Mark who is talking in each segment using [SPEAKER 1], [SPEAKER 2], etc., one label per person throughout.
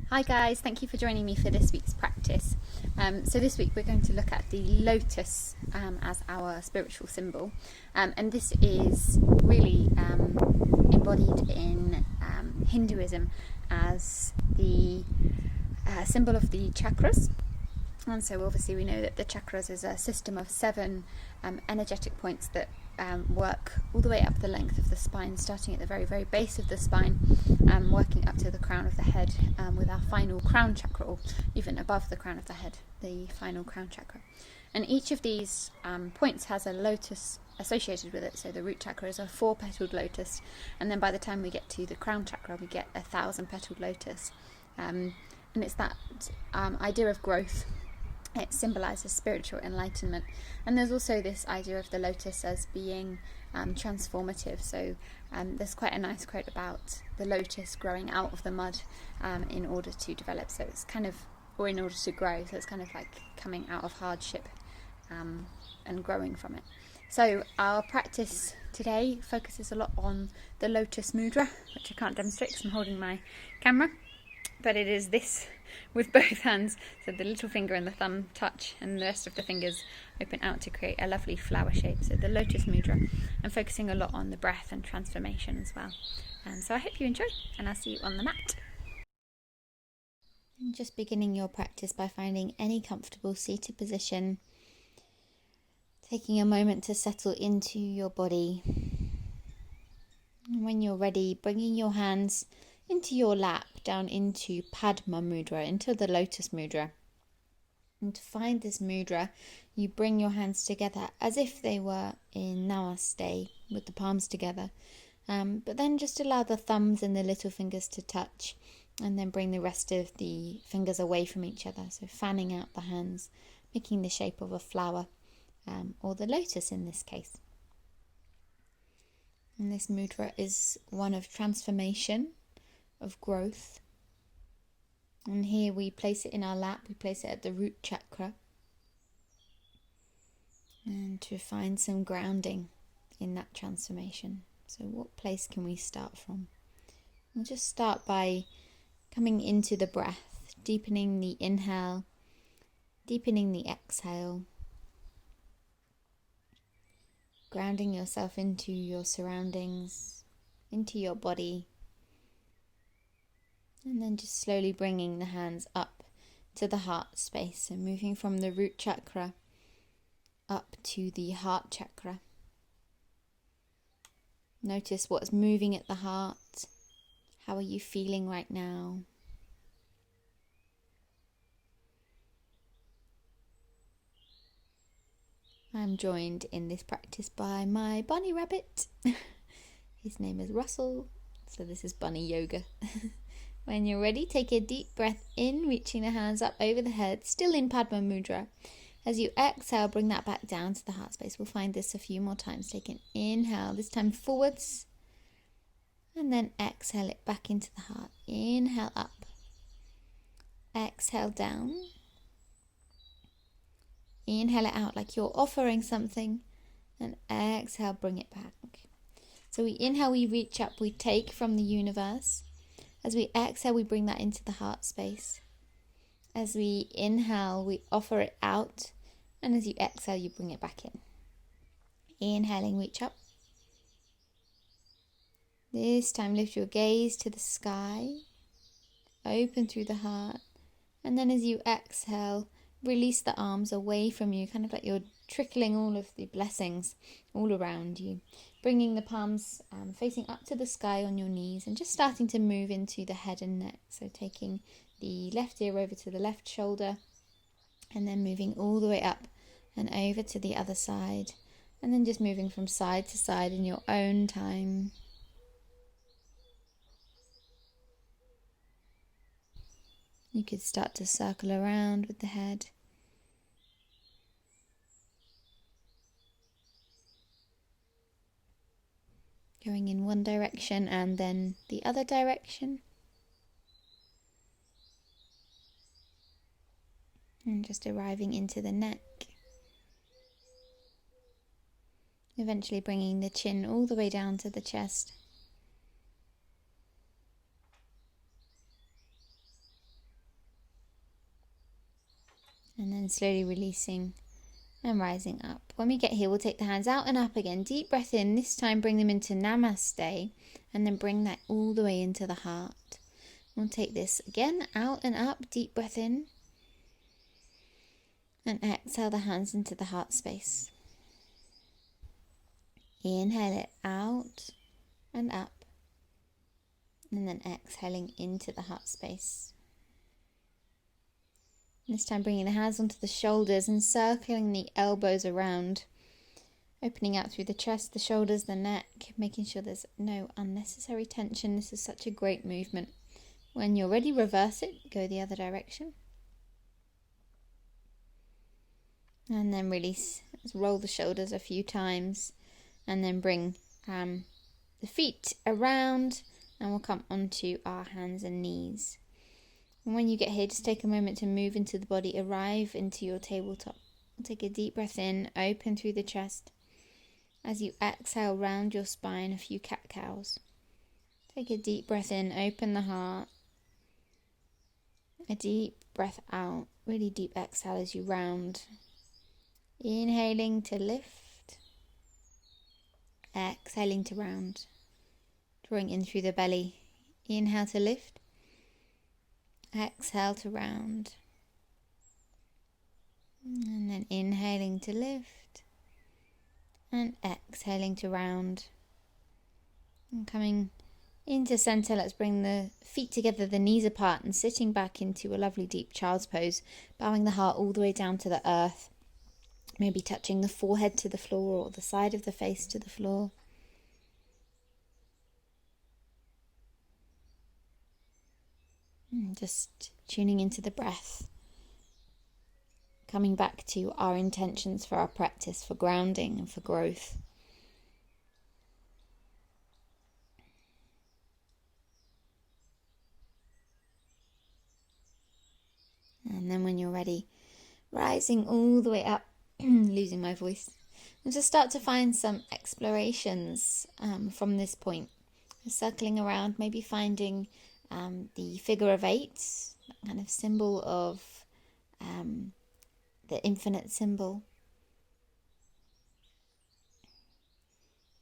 [SPEAKER 1] Hi guys, thank you for joining me for this week's practice. So this week we're going to look at the lotus as our spiritual symbol, and this is really embodied in Hinduism as the symbol of the chakras. And so obviously we know that the chakras is a system of 7 energetic points that work all the way up the length of the spine, starting at the very, very base of the spine, working up to the crown of the head, with our final crown chakra, or even above the crown of the head, the final crown chakra. And each of these points has a lotus associated with it. So the root chakra is a 4-petaled lotus, and then by the time we get to the crown chakra, we get a 1,000-petaled lotus. And it's that idea of growth. It symbolises spiritual enlightenment. And there's also this idea of the lotus as being transformative. So there's quite a nice quote about the lotus growing out of the mud in order to develop. So it's kind of, or in order to grow. So it's kind of like coming out of hardship and growing from it. So our practice today focuses a lot on the lotus mudra, which I can't demonstrate because I'm holding my camera. But it is this with both hands, so the little finger and the thumb touch and the rest of the fingers open out to create a lovely flower shape. So the lotus mudra, and focusing a lot on the breath and transformation as well. So I hope you enjoy, and I'll see you on the mat. And just beginning your practice by finding any comfortable seated position, taking a moment to settle into your body. And when you're ready, bringing your hands into your lap, down into Padma Mudra, into the Lotus Mudra. And to find this mudra, you bring your hands together as if they were in Namaste, with the palms together. But then just allow the thumbs and the little fingers to touch, and then bring the rest of the fingers away from each other. So fanning out the hands, making the shape of a flower, or the lotus in this case. And this mudra is one of transformation, of growth. And here we place it in our lap, we place it at the root chakra, and to find some grounding in that transformation. So what place can we start from? We'll just start by coming into the breath, deepening the inhale, deepening the exhale, grounding yourself into your surroundings, into your body. And then just slowly bringing the hands up to the heart space. So moving from the root chakra up to the heart chakra. Notice what's moving at the heart. How are you feeling right now? I'm joined in this practice by my bunny rabbit. His name is Russell. So this is bunny yoga. When you're ready, take a deep breath in, reaching the hands up over the head, still in Padma Mudra. As you exhale, bring that back down to the heart space. We'll find this a few more times. Take an inhale, this time forwards, and then exhale it back into the heart. Inhale up, exhale down, inhale it out like you're offering something, and exhale, bring it back. So we inhale, we reach up, we take from the universe. As we exhale, we bring that into the heart space. As we inhale, we offer it out. And as you exhale, you bring it back in. Inhaling, reach up. This time, lift your gaze to the sky. Open through the heart. And then as you exhale, release the arms away from you, kind of like you're trickling all of the blessings all around you. Bringing the palms facing up to the sky on your knees, and just starting to move into the head and neck. So taking the left ear over to the left shoulder, and then moving all the way up and over to the other side. And then just moving from side to side in your own time. You could start to circle around with the head. Going in one direction and then the other direction. And just arriving into the neck. Eventually bringing the chin all the way down to the chest. And then slowly releasing and rising up. When we get here, we'll take the hands out and up again. Deep breath in. This time bring them into Namaste. And then bring that all the way into the heart. We'll take this again, out and up. Deep breath in. And exhale the hands into the heart space. Inhale it out and up. And then exhaling into the heart space. This time bringing the hands onto the shoulders and circling the elbows around. Opening out through the chest, the shoulders, the neck, making sure there's no unnecessary tension. This is such a great movement. When you're ready, reverse it, go the other direction. And then release. Let's roll the shoulders a few times. And then bring the feet around and we'll come onto our hands and knees. And when you get here, just take a moment to move into the body, arrive into your tabletop. Take a deep breath in, open through the chest. As you exhale, round your spine, a few cat-cows. Take a deep breath in, open the heart. A deep breath out, really deep exhale as you round. Inhaling to lift. Exhaling to round. Drawing in through the belly. Inhale to lift. Exhale to round. And then inhaling to lift. And exhaling to round. And coming into center, let's bring the feet together, the knees apart, and sitting back into a lovely deep child's pose, bowing the heart all the way down to the earth. Maybe touching the forehead to the floor or the side of the face to the floor. Just tuning into the breath. Coming back to our intentions for our practice, for grounding and for growth. And then when you're ready, rising all the way up, losing my voice, and just start to find some explorations from this point. Circling around, maybe finding the figure of 8, that kind of symbol of the infinite symbol.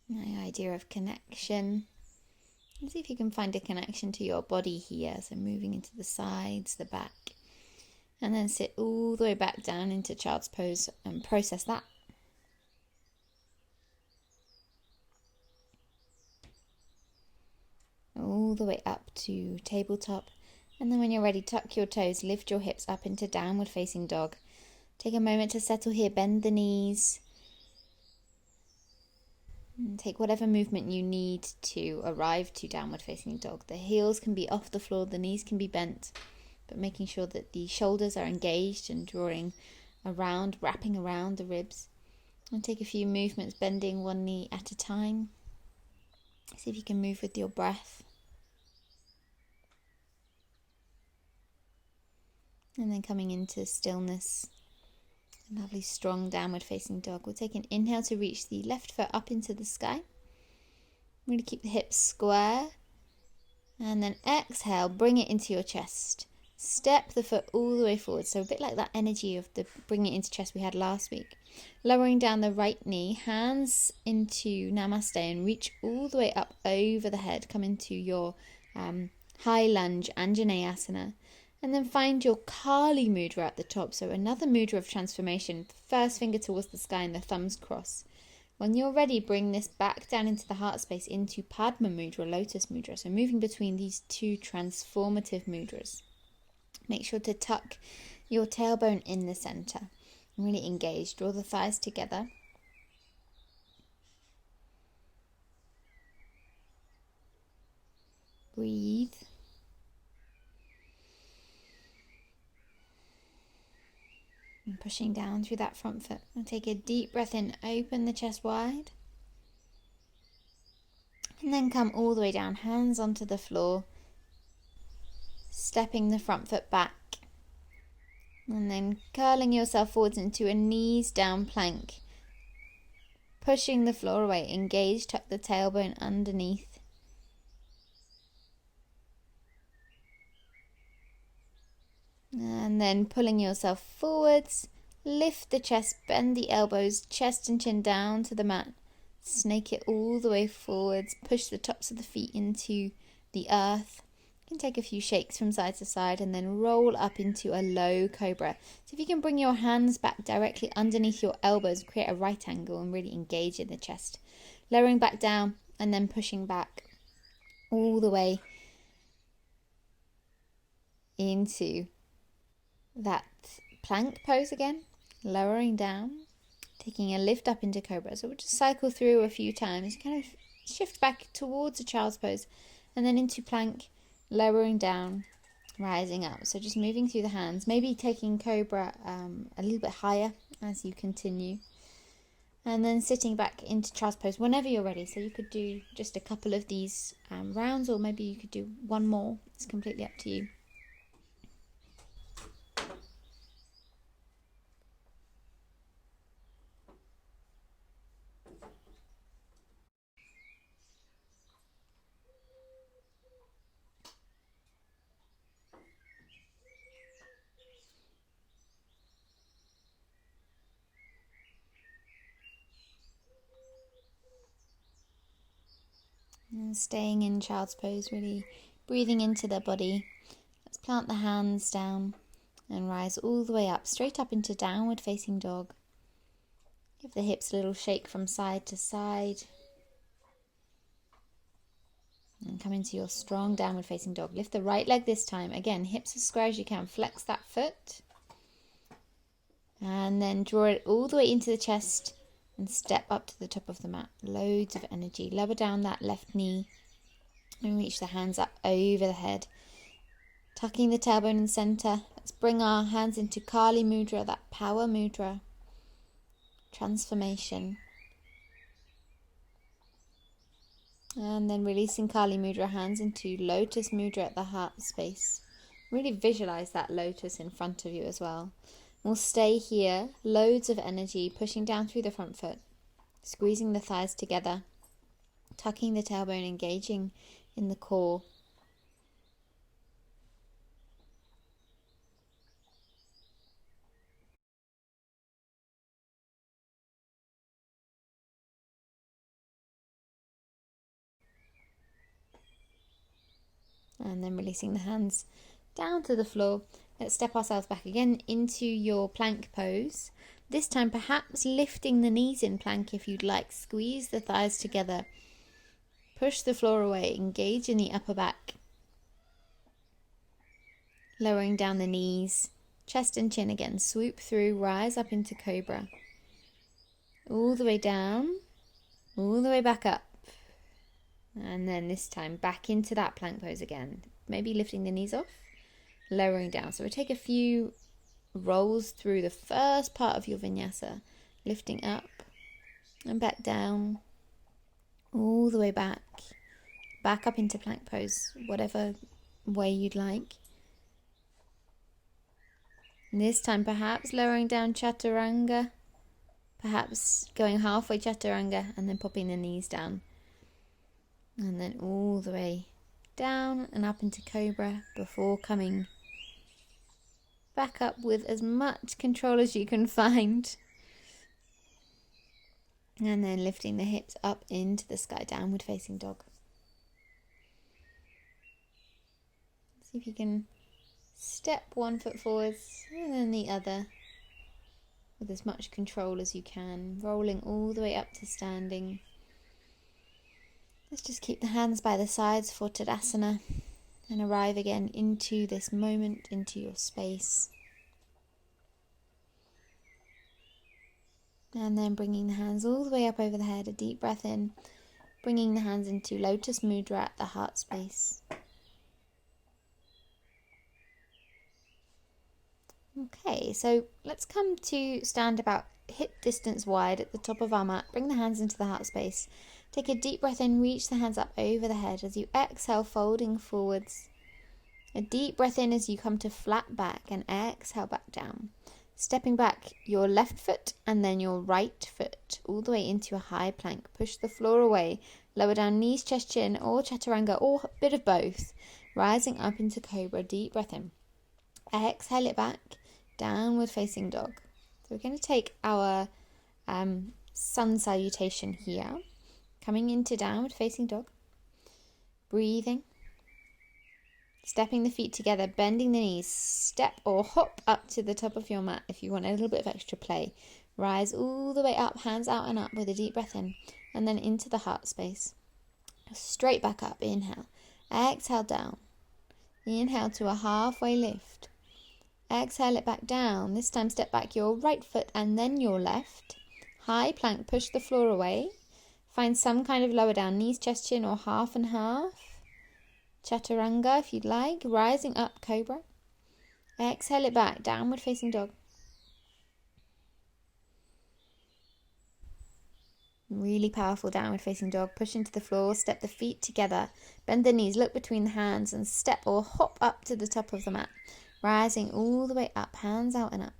[SPEAKER 1] The idea of connection. And see if you can find a connection to your body here. So moving into the sides, the back. And then sit all the way back down into child's pose and process that. All the way up to tabletop. And then when you're ready, tuck your toes, lift your hips up into downward facing dog. Take a moment to settle here, bend the knees. And take whatever movement you need to arrive to downward facing dog. The heels can be off the floor, the knees can be bent, but making sure that the shoulders are engaged and drawing around, wrapping around the ribs. And take a few movements, bending one knee at a time. See if you can move with your breath. And then coming into stillness. A lovely strong downward facing dog. We'll take an inhale to reach the left foot up into the sky. Really keep the hips square. And then exhale, bring it into your chest. Step the foot all the way forward. So a bit like that energy of the bringing it into chest we had last week. Lowering down the right knee, hands into Namaste and reach all the way up over the head. Come into your high lunge, Anjaneyasana. And then find your Kali mudra at the top. So another mudra of transformation. First finger towards the sky and the thumbs cross. When you're ready, bring this back down into the heart space into Padma mudra, Lotus mudra. So moving between these two transformative mudras. Make sure to tuck your tailbone in the center. Really engage. Draw the thighs together. Breathe. And pushing down through that front foot. And take a deep breath in. Open the chest wide. And then come all the way down. Hands onto the floor. Stepping the front foot back. And then curling yourself forwards into a knees down plank. Pushing the floor away. Engage. Tuck the tailbone underneath. And And then pulling yourself forwards, lift the chest, bend the elbows, chest and chin down to the mat. Snake it all the way forwards, push the tops of the feet into the earth. You can take a few shakes from side to side and then roll up into a low cobra. So if you can bring your hands back directly underneath your elbows, create a right angle and really engage in the chest. Lowering back down and then pushing back all the way into that plank pose again. Lowering down, taking a lift up into cobra. So we'll just cycle through a few times, kind of shift back towards a child's pose and then into plank, lowering down, rising up. So just moving through the hands, maybe taking cobra a little bit higher as you continue. And then sitting back into child's pose whenever you're ready. So you could do just a couple of these rounds, or maybe you could do one more. It's completely up to you. And staying in child's pose, really breathing into their body. Let's plant the hands down and rise all the way up, straight up into downward facing dog. Give the hips a little shake from side to side. And come into your strong downward facing dog. Lift the right leg this time. Again, hips as square as you can. Flex that foot. And then draw it all the way into the chest and step up to the top of the mat. Loads of energy. Lower down that left knee and reach the hands up over the head. Tucking the tailbone in the center. Let's bring our hands into Kali Mudra, that power mudra. Transformation. And then releasing Kali Mudra, hands into Lotus Mudra at the heart space. Really visualize that lotus in front of you as well. We'll stay here, loads of energy, pushing down through the front foot, squeezing the thighs together, tucking the tailbone, engaging in the core. And then releasing the hands down to the floor. Let's step ourselves back again into your plank pose. This time perhaps lifting the knees in plank if you'd like. Squeeze the thighs together. Push the floor away. Engage in the upper back. Lowering down the knees. Chest and chin again. Swoop through. Rise up into cobra. All the way down. All the way back up. And then this time back into that plank pose again. Maybe lifting the knees off. Lowering down. So we'll take a few rolls through the first part of your vinyasa, lifting up and back down, all the way back up into plank pose, whatever way you'd like. And this time perhaps lowering down chaturanga, perhaps going halfway chaturanga and then popping the knees down, and then all the way down and up into cobra before coming back up with as much control as you can find. And then lifting the hips up into the sky, downward facing dog. See if you can step one foot forwards and then the other with as much control as you can, rolling all the way up to standing. Let's just keep the hands by the sides for Tadasana and arrive again into this moment, into your space. And then bringing the hands all the way up over the head, a deep breath in, bringing the hands into Lotus Mudra at the heart space. Okay, so let's come to stand about hip distance wide at the top of our mat. Bring the hands into the heart space. Take a deep breath in, reach the hands up over the head as you exhale, folding forwards. A deep breath in as you come to flat back and exhale back down. Stepping back your left foot and then your right foot all the way into a high plank. Push the floor away. Lower down knees, chest, chin, or chaturanga, or a bit of both. Rising up into cobra. Deep breath in. exhale it back, downward facing dog. So we're going to take our sun salutation here, coming into downward facing dog, breathing, stepping the feet together, bending the knees, step or hop up to the top of your mat if you want a little bit of extra play. Rise all the way up, hands out and up with a deep breath in, and then into the heart space. Straight back up, inhale. Exhale down. Inhale to a halfway lift. Exhale it back down. This time step back your right foot and then your left. High plank, push the floor away. Find some kind of lower down, knees, chest, chin, or half and half. Chaturanga if you'd like. Rising up, cobra. Exhale it back, downward facing dog. Really powerful downward facing dog. Push into the floor, step the feet together, bend the knees, look between the hands and step or hop up to the top of the mat. Rising all the way up, hands out and up.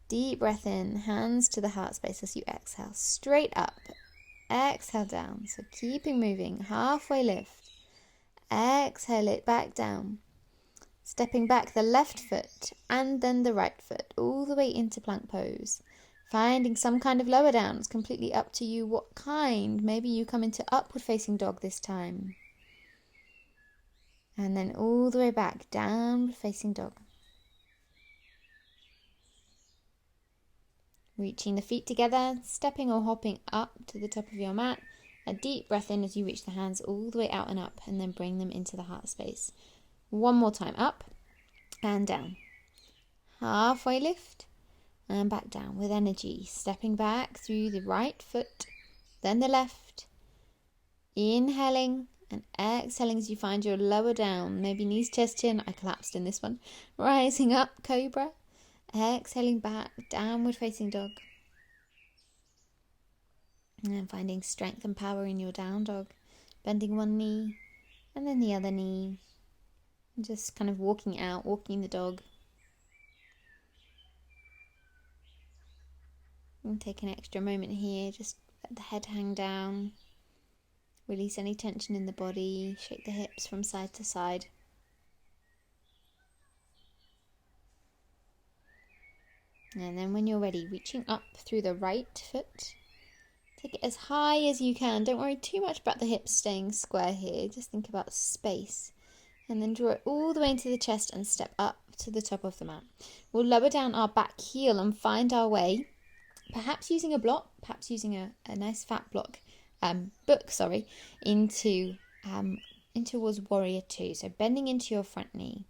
[SPEAKER 1] Deep breath in, hands to the heart space as you exhale. Straight up, exhale down. So keeping moving, halfway lift. Exhale it back down. Stepping back the left foot and then the right foot, all the way into plank pose. Finding some kind of lower down. It's completely up to you what kind. Maybe you come into upward facing dog this time. And then all the way back, downward facing dog. Reaching the feet together, stepping or hopping up to the top of your mat. A deep breath in as you reach the hands all the way out and up, and then bring them into the heart space. One more time, up and down. Halfway lift. And back down with energy, stepping back through the right foot, then the left. Inhaling and exhaling as you find your lower down, maybe knees, chest, chin. I collapsed in this one. Rising up, cobra. Exhaling back, downward facing dog. And then finding strength and power in your down dog. Bending one knee and then the other knee. And just kind of walking out, walking the dog. And take an extra moment here, just let the head hang down, release any tension in the body, shake the hips from side to side. And then when you're ready, reaching up through the right foot, take it as high as you can. Don't worry too much about the hips staying square here, just think about space. And then draw it all the way into the chest and step up to the top of the mat. We'll lower down our back heel and find our way. Perhaps using a block, perhaps using a nice fat block, into towards warrior two. So bending into your front knee.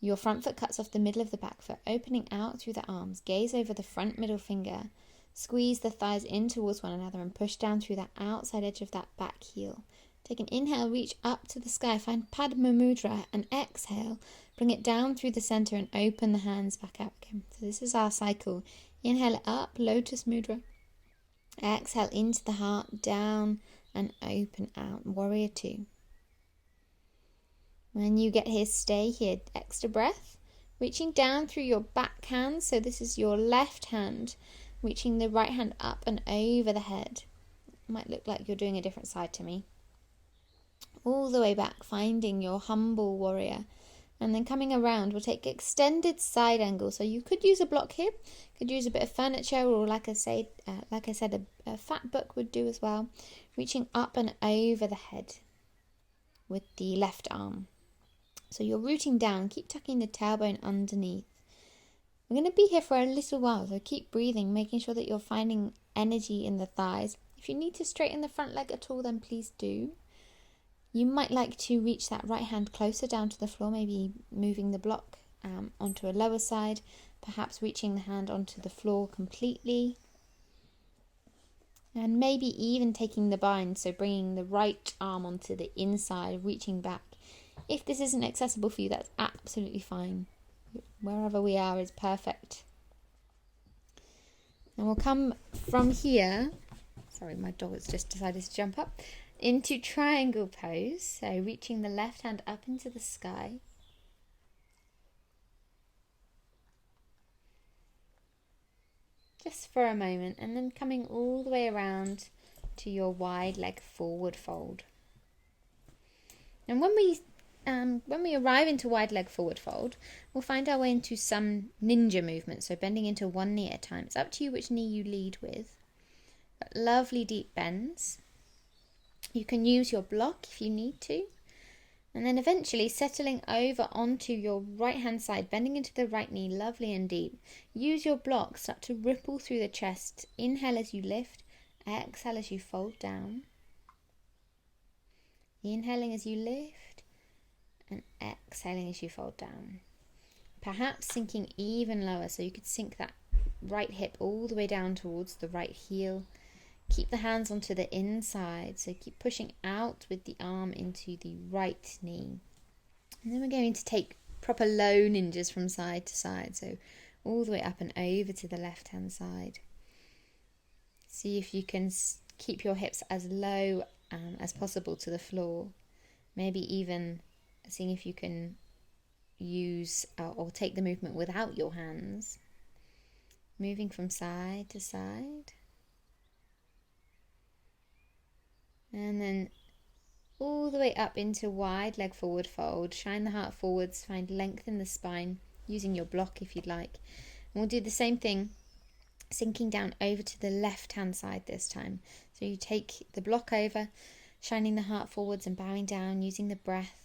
[SPEAKER 1] Your front foot cuts off the middle of the back foot, opening out through the arms. Gaze over the front middle finger. Squeeze the thighs in towards one another and push down through that outside edge of that back heel. Take an inhale, reach up to the sky, find Padma Mudra, and exhale. Bring it down through the center and open the hands back out again. So this is our cycle. Inhale up, Lotus Mudra. Exhale into the heart, down and open out. Warrior two. When you get here, stay here. Extra breath. Reaching down through your back hand. So this is your left hand. Reaching the right hand up and over the head. It might look like you're doing a different side to me. All the way back, finding your humble warrior. And then coming around, we'll take extended side angle. So you could use a block here, could use a bit of furniture, or like I said, a fat book would do as well. Reaching up and over the head with the left arm. So you're rooting down, keep tucking the tailbone underneath. We're going to be here for a little while, so keep breathing, making sure that you're finding energy in the thighs. If you need to straighten the front leg at all, then please do. You might like to reach that right hand closer down to the floor, maybe moving the block onto a lower side, perhaps reaching the hand onto the floor completely. And maybe even taking the bind, so bringing the right arm onto the inside, reaching back. If this isn't accessible for you, that's absolutely fine. Wherever we are is perfect. And we'll come from here. Sorry, my dog has just decided to jump up. Into triangle pose, so reaching the left hand up into the sky. Just for a moment, and then coming all the way around to your wide leg forward fold. And when we when we arrive into wide leg forward fold, we'll find our way into some ninja movement, so bending into one knee at a time. It's up to you which knee you lead with. But lovely deep bends. You can use your block if you need to. And then eventually settling over onto your right hand side, bending into the right knee, lovely and deep. Use your block, start to ripple through the chest. Inhale as you lift, exhale as you fold down. Inhaling as you lift and exhaling as you fold down. Perhaps sinking even lower, so you could sink that right hip all the way down towards the right heel. Keep the hands onto the inside, so keep pushing out with the arm into the right knee. And then we're going to take proper low ninjas from side to side, so all the way up and over to the left hand side. See if you can keep your hips as low as possible to the floor. Maybe even seeing if you can use or take the movement without your hands. Moving from side to side. And then all the way up into wide leg forward fold. Shine the heart forwards, find length in the spine, using your block if you'd like. And we'll do the same thing, sinking down over to the left hand side this time. So you take the block over, shining the heart forwards and bowing down, using the breath.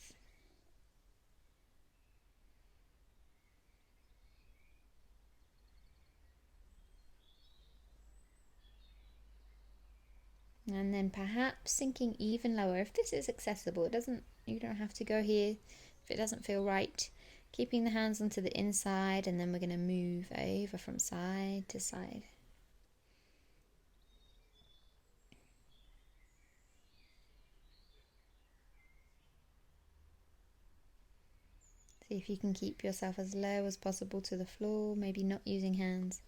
[SPEAKER 1] And then perhaps sinking even lower if this is accessible. You don't have to go here if it doesn't feel right. Keeping the hands onto the inside, and then we're going to move over from side to side. See if you can keep yourself as low as possible to the floor, maybe not using hands.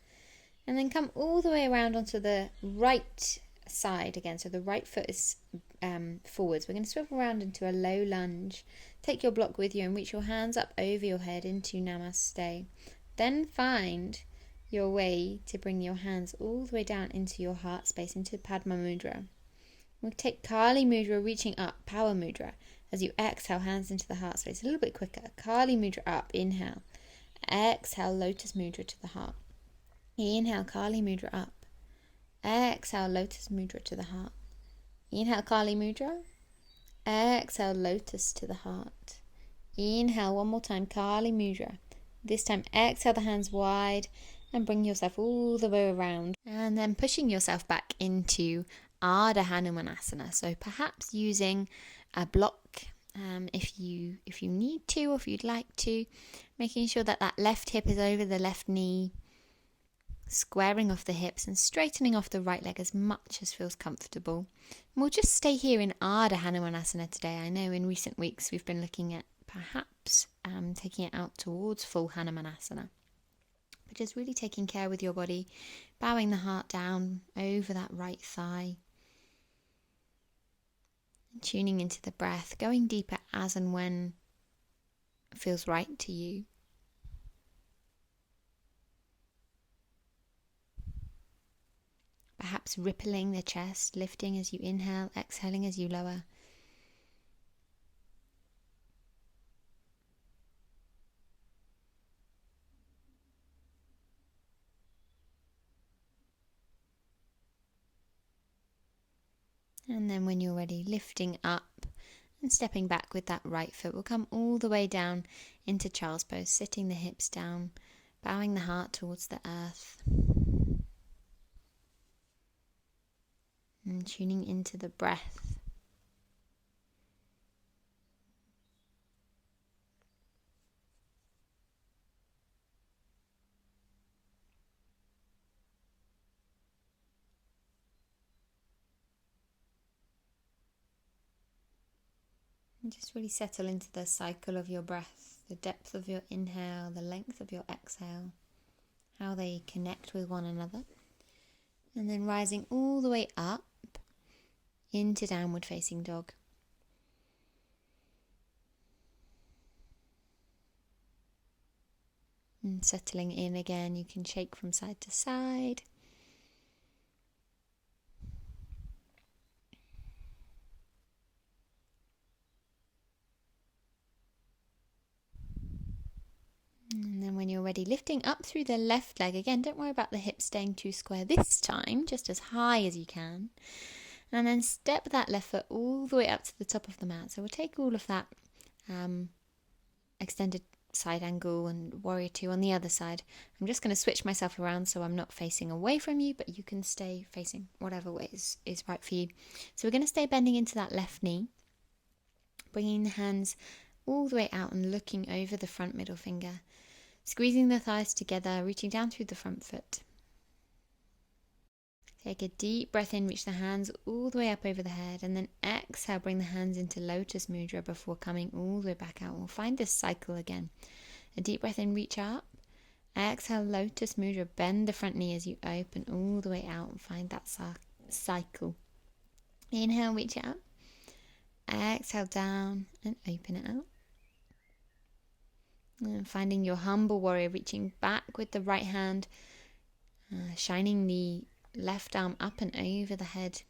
[SPEAKER 1] And then come all the way around onto the right side again, so the right foot is forwards. We're going to swivel around into a low lunge. Take your block with you and reach your hands up over your head into Namaste. Then find your way to bring your hands all the way down into your heart space, into Padma Mudra. We'll take Kali Mudra, reaching up, Power Mudra. As you exhale, hands into the heart space. A little bit quicker. Kali Mudra up, inhale. Exhale, Lotus Mudra to the heart. Inhale, Kali Mudra up. Exhale, Lotus Mudra to the heart. Inhale, Kali Mudra. Exhale, Lotus to the heart. Inhale, one more time, Kali Mudra. This time, exhale the hands wide and bring yourself all the way around. And then pushing yourself back into Ardha Hanumanasana. So perhaps using a block if you need to, or if you'd like to. Making sure that left hip is over the left knee. Squaring off the hips and straightening off the right leg as much as feels comfortable. And we'll just stay here in Ardha Hanumanasana today. I know in recent weeks we've been looking at perhaps taking it out towards full Hanumanasana. But just really taking care with your body, bowing the heart down over that right thigh. And tuning into the breath, going deeper as and when it feels right to you. Perhaps rippling the chest, lifting as you inhale, exhaling as you lower. And then when you're ready, lifting up and stepping back with that right foot. We'll come all the way down into Child's Pose, sitting the hips down, bowing the heart towards the earth. And tuning into the breath. And just really settle into the cycle of your breath, the depth of your inhale, the length of your exhale, how they connect with one another. And then rising all the way up into downward facing dog. And settling in again, you can shake from side to side. ready, lifting up through the left leg. Again, don't worry about the hips staying too square this time, just as high as you can. And then step that left foot all the way up to the top of the mat. So we'll take all of that extended side angle and warrior two on the other side. I'm just going to switch myself around so I'm not facing away from you, but you can stay facing whatever way is right for you. So we're going to stay bending into that left knee, bringing the hands all the way out and looking over the front middle finger, squeezing the thighs together, reaching down through the front foot. Take a deep breath in, reach the hands all the way up over the head, and then exhale, bring the hands into Lotus Mudra before coming all the way back out. We'll find this cycle again. A deep breath in, reach up. Exhale, Lotus Mudra, bend the front knee as you open all the way out and find that cycle. Inhale, reach it up. Exhale, down and open it out. And finding your humble warrior, reaching back with the right hand, shining the left arm up and over the head,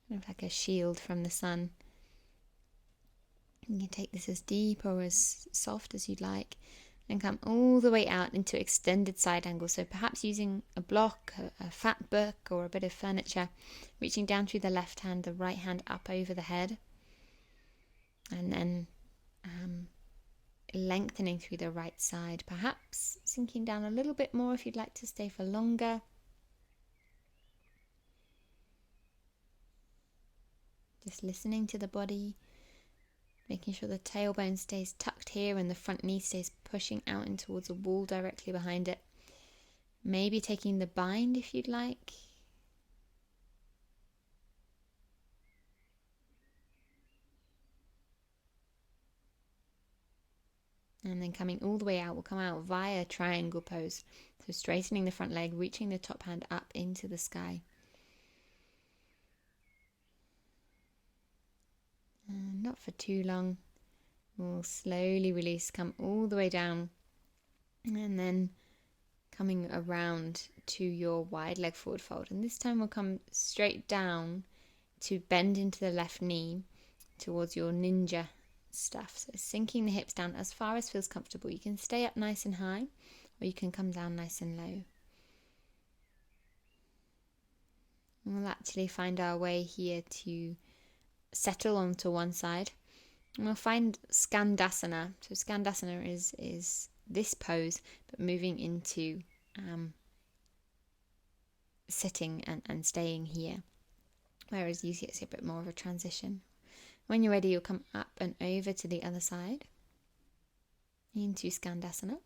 [SPEAKER 1] kind of like a shield from the sun. You can take this as deep or as soft as you'd like, and come all the way out into extended side angle. So perhaps using a block, a fat book, or a bit of furniture, reaching down through the left hand, the right hand up over the head, and then lengthening through the right side, perhaps sinking down a little bit more if you'd like to stay for longer. Just listening to the body, making sure the tailbone stays tucked here and the front knee stays pushing out in towards the wall directly behind it. Maybe taking the bind if you'd like. And then coming all the way out, we'll come out via triangle pose. So straightening the front leg, reaching the top hand up into the sky. And not for too long. We'll slowly release, come all the way down. And then coming around to your wide leg forward fold. And this time we'll come straight down to bend into the left knee towards your ninja stuff. So sinking the hips down as far as feels comfortable. You can stay up nice and high, or you can come down nice and low. And we'll actually find our way here to settle onto one side. And we'll find Skandasana. So Skandasana is this pose, but moving into sitting and staying here. Whereas usually it's a bit more of a transition. When you're ready, you'll come up and over to the other side into Skandasana.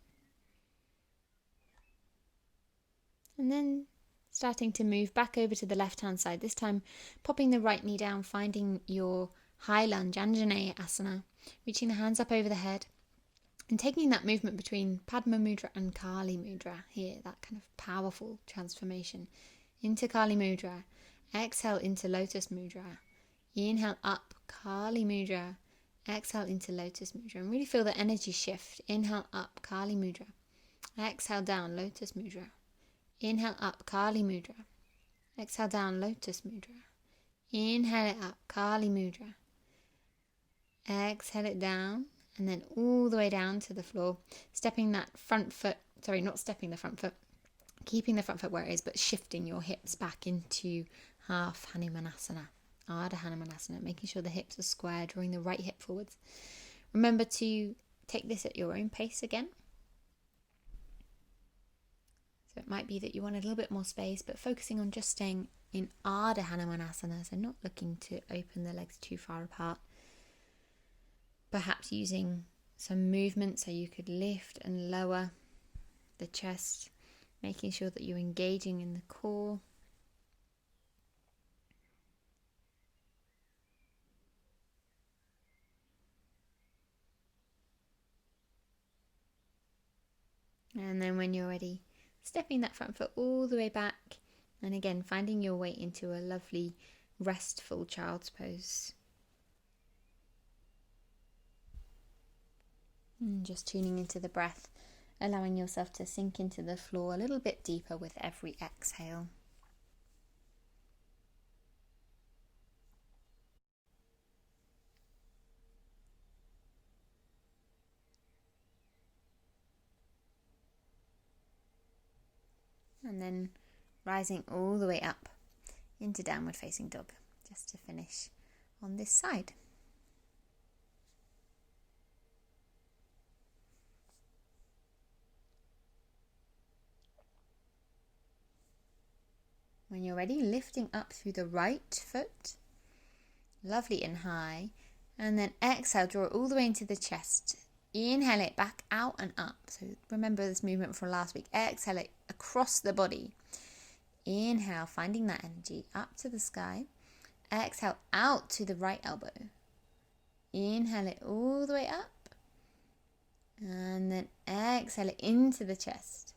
[SPEAKER 1] And then starting to move back over to the left-hand side, this time popping the right knee down, finding your high lunge, Anjaneya Asana, reaching the hands up over the head, and taking that movement between Padma Mudra and Kali Mudra here, that kind of powerful transformation into Kali Mudra. Exhale into Lotus Mudra. Inhale up, Kali Mudra. Exhale into Lotus Mudra. And really feel the energy shift. Inhale up, Kali Mudra. Exhale down, Lotus Mudra. Inhale up, Kali Mudra. Exhale down, Lotus Mudra. Inhale it up, Kali Mudra. Exhale it down, and then all the way down to the floor. Stepping that front foot, not stepping the front foot, keeping the front foot where it is, but shifting your hips back into half Hanumanasana, Ardha Hanumanasana, making sure the hips are square, drawing the right hip forwards. Remember to take this at your own pace again. So it might be that you want a little bit more space, but focusing on just staying in Ardha Hanumanasana, so not looking to open the legs too far apart. Perhaps using some movement so you could lift and lower the chest, making sure that you're engaging in the core. And then when you're ready, stepping that front foot all the way back, and again finding your way into a lovely restful child's pose. And just tuning into the breath, allowing yourself to sink into the floor a little bit deeper with every exhale. And then rising all the way up into downward facing dog, just to finish on this side. When you're ready, lifting up through the right foot, lovely and high, and then exhale, draw it all the way into the chest. Inhale it back out and up. So remember this movement from last week. Exhale it across the body. Inhale, finding that energy up to the sky. Exhale out to the right elbow. Inhale it all the way up. And then exhale it into the chest.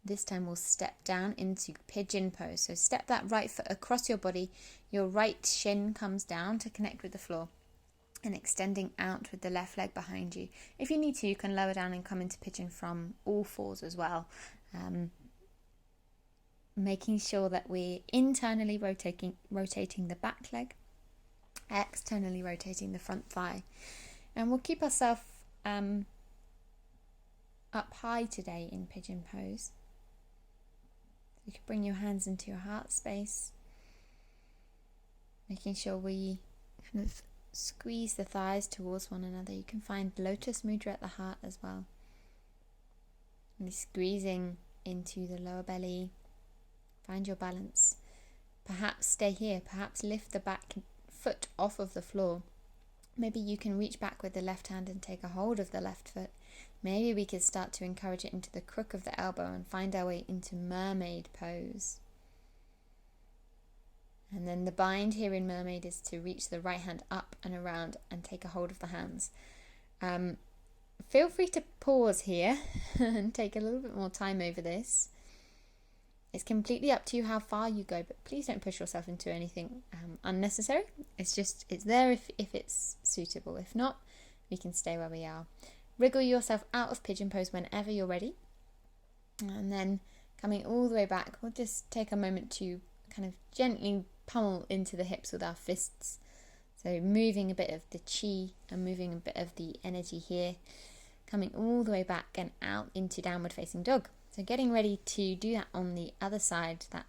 [SPEAKER 1] This time we'll step down into pigeon pose. So step that right foot across your body. Your right shin comes down to connect with the floor. And extending out with the left leg behind you. If you need to, you can lower down and come into pigeon from all fours as well. Making sure that we're internally rotating the back leg, externally rotating the front thigh. And we'll keep ourselves up high today in pigeon pose. You can bring your hands into your heart space, making sure we kind of squeeze the thighs towards one another. You can find Lotus mudra at the heart as well. And squeezing into the lower belly. Find your balance. Perhaps stay here. Perhaps lift the back foot off of the floor. Maybe you can reach back with the left hand and take a hold of the left foot. Maybe we could start to encourage it into the crook of the elbow and find our way into mermaid pose. And then the bind here in mermaid is to reach the right hand up and around and take a hold of the hands. Feel free to pause here and take a little bit more time over this. It's completely up to you how far you go, but please don't push yourself into anything unnecessary. It's there if it's suitable. If not, we can stay where we are. Wriggle yourself out of pigeon pose whenever you're ready. And then coming all the way back, we'll just take a moment to kind of gently pummel into the hips with our fists. So moving a bit of the chi and moving a bit of the energy here. Coming all the way back and out into downward facing dog. So getting ready to do that on the other side, that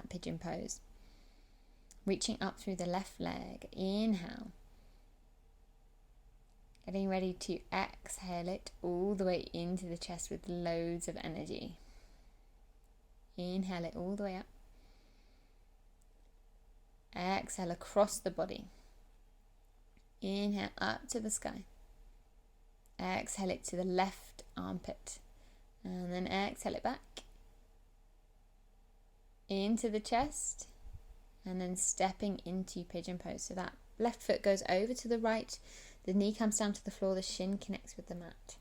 [SPEAKER 1] pigeon pose. Reaching up through the left leg. Inhale. Getting ready to exhale it all the way into the chest with loads of energy. Inhale it all the way up. Exhale across the body. Inhale up to the sky. Exhale it to the left armpit. And then exhale it back. Into the chest. And then stepping into pigeon pose. So that left foot goes over to the right. The knee comes down to the floor. The shin connects with the mat.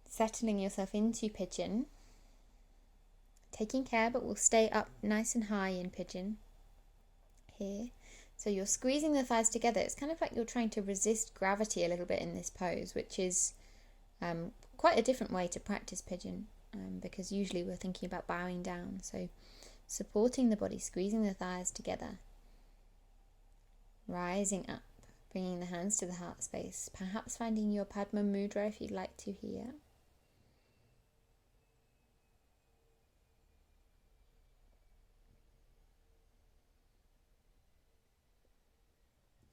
[SPEAKER 1] Settling yourself into pigeon. Taking care, but we'll stay up nice and high in pigeon. Here. So you're squeezing the thighs together. It's kind of like you're trying to resist gravity a little bit in this pose, which is quite a different way to practice pigeon, because usually we're thinking about bowing down. So supporting the body, squeezing the thighs together. Rising up, bringing the hands to the heart space. Perhaps finding your Padma mudra if you'd like to here.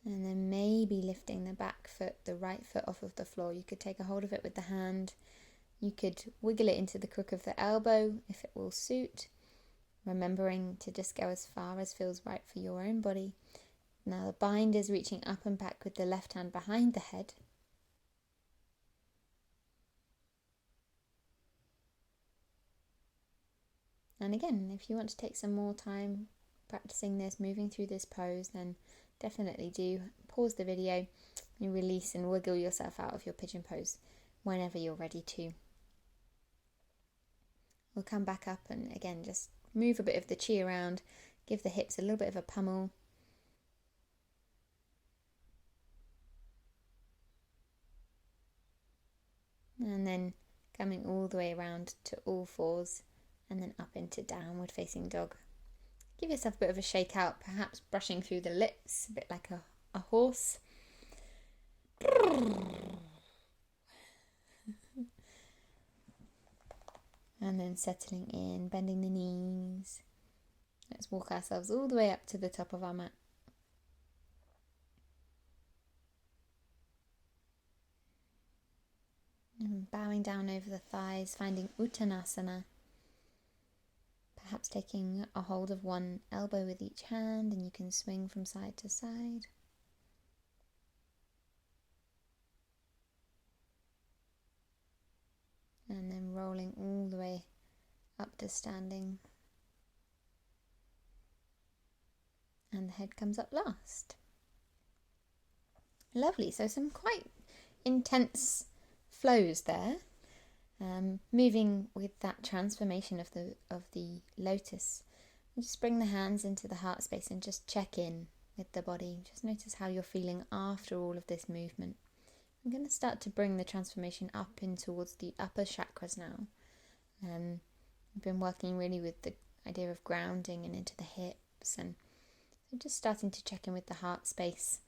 [SPEAKER 1] And then maybe lifting the back foot, the right foot off of the floor. You could take a hold of it with the hand. You could wiggle it into the crook of the elbow if it will suit. Remembering to just go as far as feels right for your own body. Now the bind is reaching up and back with the left hand behind the head. And again, if you want to take some more time practicing this, moving through this pose, then definitely do pause the video and release and wiggle yourself out of your pigeon pose whenever you're ready to. We'll come back up and again just move a bit of the chi around, give the hips a little bit of a pummel. And then coming all the way around to all fours and then up into downward facing dog. Give yourself a bit of a shake out, perhaps brushing through the lips, a bit like a horse. And then settling in, bending the knees. Let's walk ourselves all the way up to the top of our mat. And bowing down over the thighs, finding Uttanasana. Perhaps taking a hold of one elbow with each hand, and you can swing from side to side. And then rolling all the way up to standing. And the head comes up last. Lovely, so some quite intense flows there. Moving with that transformation of the lotus. Just bring the hands into the heart space and just check in with the body. Just notice how you're feeling after all of this movement. I'm going to start to bring the transformation up in towards the upper chakras now. I've been working really with the idea of grounding and into the hips, and so just starting to check in with the heart space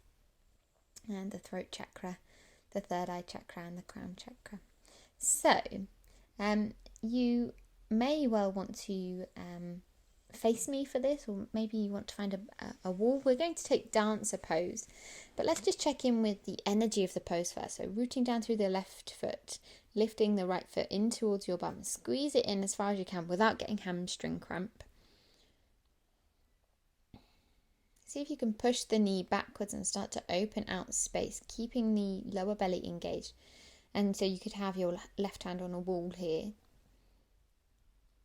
[SPEAKER 1] and the throat chakra, the third eye chakra and the crown chakra. So you may well want to face me for this, or maybe you want to find a wall. We're going to take dancer pose, but let's just check in with the energy of the pose first. So rooting down through the left foot, lifting the right foot in towards your bum, squeeze it in as far as you can without getting hamstring cramp. See if you can push the knee backwards and start to open out space, keeping the lower belly engaged. And so you could have your left hand on a wall here.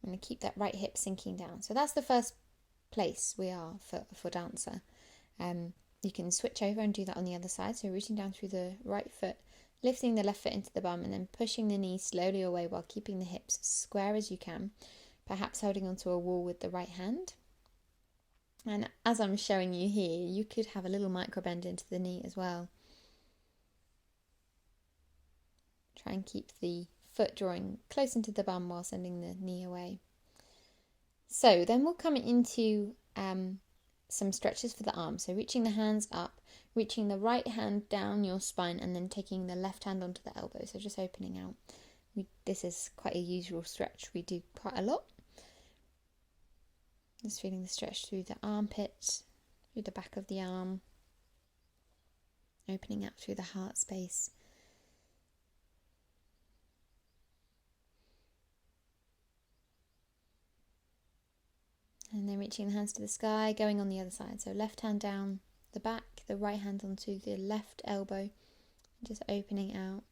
[SPEAKER 1] I'm going to keep that right hip sinking down. So that's the first place we are for dancer. You can switch over and do that on the other side. So rooting down through the right foot, lifting the left foot into the bum, and then pushing the knee slowly away while keeping the hips as square as you can, perhaps holding onto a wall with the right hand. And as I'm showing you here, you could have a little micro bend into the knee as well. Try and keep the foot drawing close into the bum while sending the knee away. So then we'll come into some stretches for the arms. So reaching the hands up, reaching the right hand down your spine, and then taking the left hand onto the elbow. So just opening out. This is quite a usual stretch. We do quite a lot. Just feeling the stretch through the armpit, through the back of the arm, opening up through the heart space. And then reaching the hands to the sky, going on the other side. So left hand down the back, the right hand onto the left elbow, just opening out.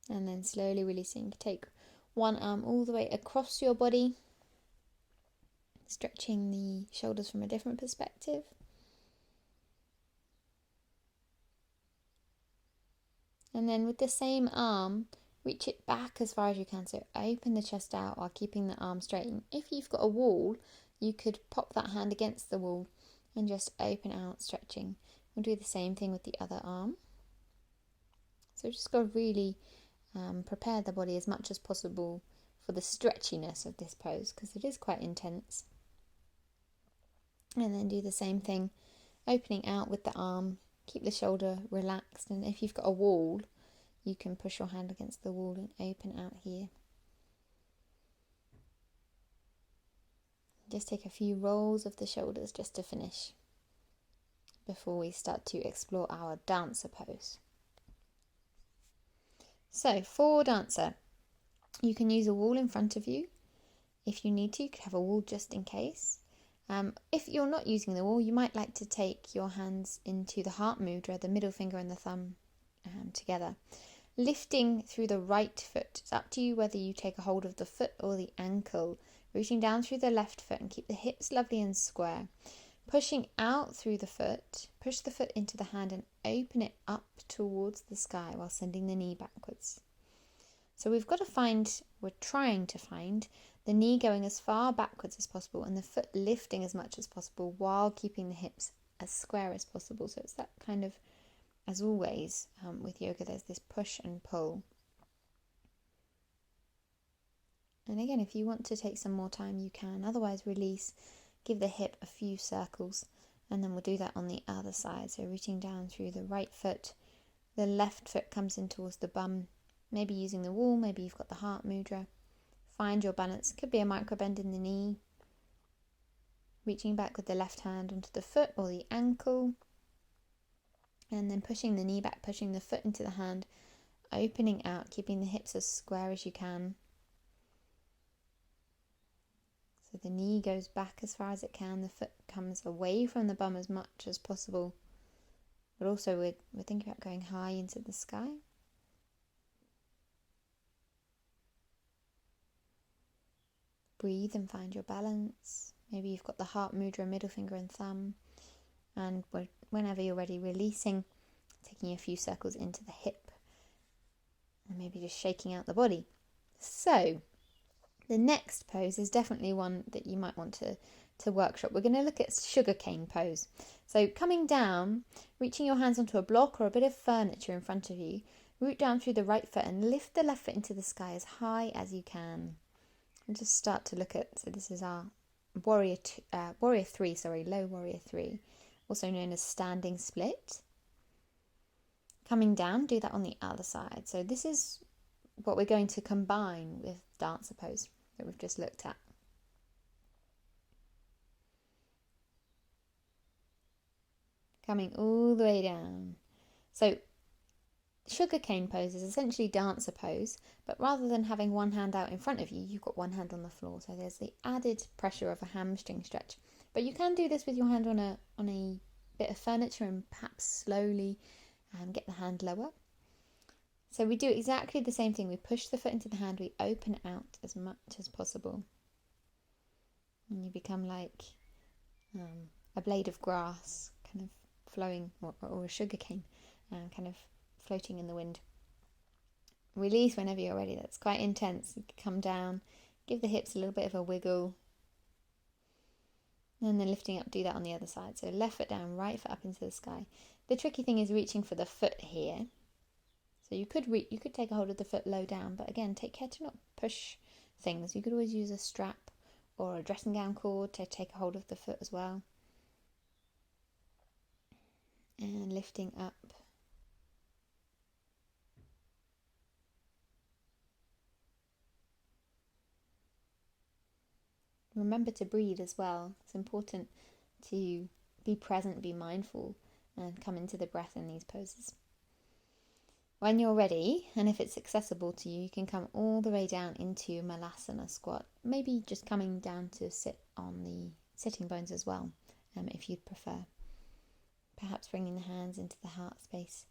[SPEAKER 1] And then slowly releasing. Take one arm all the way across your body, stretching the shoulders from a different perspective. And then with the same arm, reach it back as far as you can. So open the chest out while keeping the arm straight. And if you've got a wall, you could pop that hand against the wall and just open out, stretching. We'll do the same thing with the other arm. So just got to really prepare the body as much as possible for the stretchiness of this pose, because it is quite intense. And then do the same thing, opening out with the arm, keep the shoulder relaxed, and if you've got a wall, you can push your hand against the wall and open out here. Just take a few rolls of the shoulders just to finish before we start to explore our dancer pose. So for dancer, you can use a wall in front of you. If you need to, you could have a wall just in case. If you're not using the wall, you might like to take your hands into the heart mudra, the middle finger and the thumb together. Lifting through the right foot. It's up to you whether you take a hold of the foot or the ankle. Reaching down through the left foot and keep the hips lovely and square. Pushing out through the foot, push the foot into the hand and open it up towards the sky while sending the knee backwards. So we're trying to find the knee going as far backwards as possible and the foot lifting as much as possible while keeping the hips as square as possible. So it's that kind of, as always with yoga, there's this push and pull. And again, if you want to take some more time, you can. Otherwise, release. Give the hip a few circles And then we'll do that on the other side. So reaching down through the right foot, the left foot comes in towards the bum, maybe using the wall, maybe you've got the heart mudra. Find your balance. Could be a micro bend in the knee. Reaching back with the left hand onto the foot or the ankle. And then pushing the knee back, pushing the foot into the hand, opening out, keeping the hips as square as you can. So the knee goes back as far as it can, the foot comes away from the bum as much as possible. But also we're thinking about going high into the sky. Breathe and find your balance. Maybe you've got the heart mudra, middle finger and thumb. And whenever you're ready, releasing, taking a few circles into the hip. And maybe just shaking out the body. So the next pose is definitely one that you might want to workshop. We're going to look at sugarcane pose. So coming down, reaching your hands onto a block or a bit of furniture in front of you, root down through the right foot and lift the left foot into the sky as high as you can. And just start to look at, so this is our warrior 3, low warrior 3, also known as standing split. Coming down, do that on the other side. So this is what we're going to combine with dancer pose that we've just looked at. Coming all the way down. So sugarcane pose is essentially dancer pose, but rather than having one hand out in front of you, you've got one hand on the floor. So there's the added pressure of a hamstring stretch. But you can do this with your hand on a bit of furniture and perhaps slowly get the hand lower. So we do exactly the same thing. We push the foot into the hand, we open out as much as possible. And you become like a blade of grass kind of flowing, or a sugar cane kind of floating in the wind. Release whenever you're ready. That's quite intense. You can come down, give the hips a little bit of a wiggle. And then lifting up, do that on the other side. So left foot down, right foot up into the sky. The tricky thing is reaching for the foot here. So you could take a hold of the foot low down, but again, take care to not push things. You could always use a strap or a dressing gown cord to take a hold of the foot as well. And lifting up. Remember to breathe as well. It's important to be present, be mindful, and come into the breath in these poses. When you're ready, and if it's accessible to you, you can come all the way down into Malasana squat. Maybe just coming down to sit on the sitting bones as well, if you'd prefer. Perhaps bringing the hands into the heart space.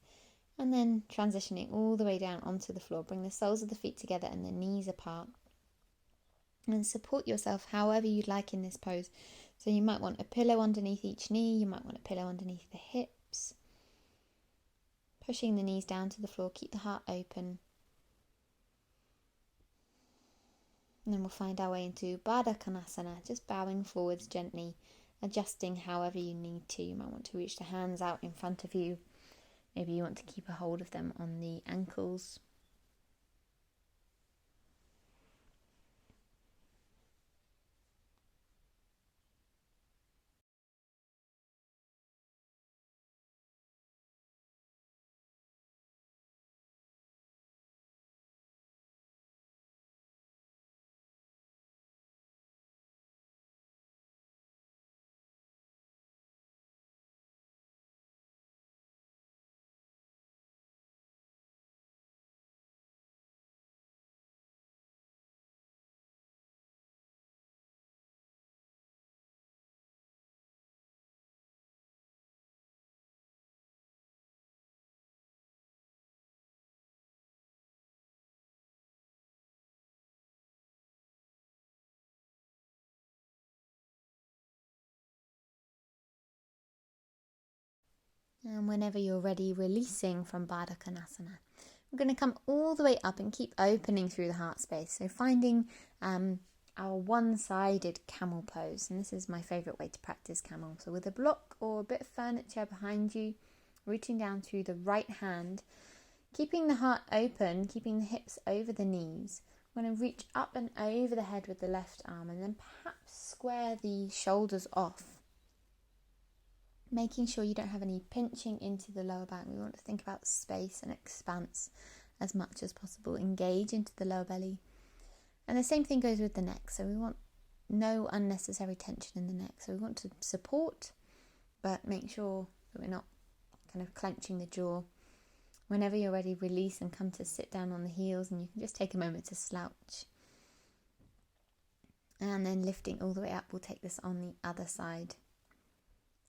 [SPEAKER 1] And then transitioning all the way down onto the floor. Bring the soles of the feet together and the knees apart. And support yourself however you'd like in this pose. So you might want a pillow underneath each knee. You might want a pillow underneath the hips. Pushing the knees down to the floor. Keep the heart open. And then we'll find our way into Baddha Konasana. Just bowing forwards gently. Adjusting however you need to. You might want to reach the hands out in front of you. Maybe you want to keep a hold of them on the ankles. And whenever you're ready, releasing from Baddha Konasana. We're going to come all the way up and keep opening through the heart space. So finding our one-sided camel pose. And this is my favourite way to practice camel. So with a block or a bit of furniture behind you, reaching down through the right hand, keeping the heart open, keeping the hips over the knees. We're going to reach up and over the head with the left arm and then perhaps square the shoulders off. Making sure you don't have any pinching into the lower back. We want to think about space and expanse as much as possible. Engage into the lower belly. And the same thing goes with the neck. So we want no unnecessary tension in the neck. So we want to support, but make sure that we're not kind of clenching the jaw. Whenever you're ready, release and come to sit down on the heels, and you can just take a moment to slouch. And then lifting all the way up, we'll take this on the other side.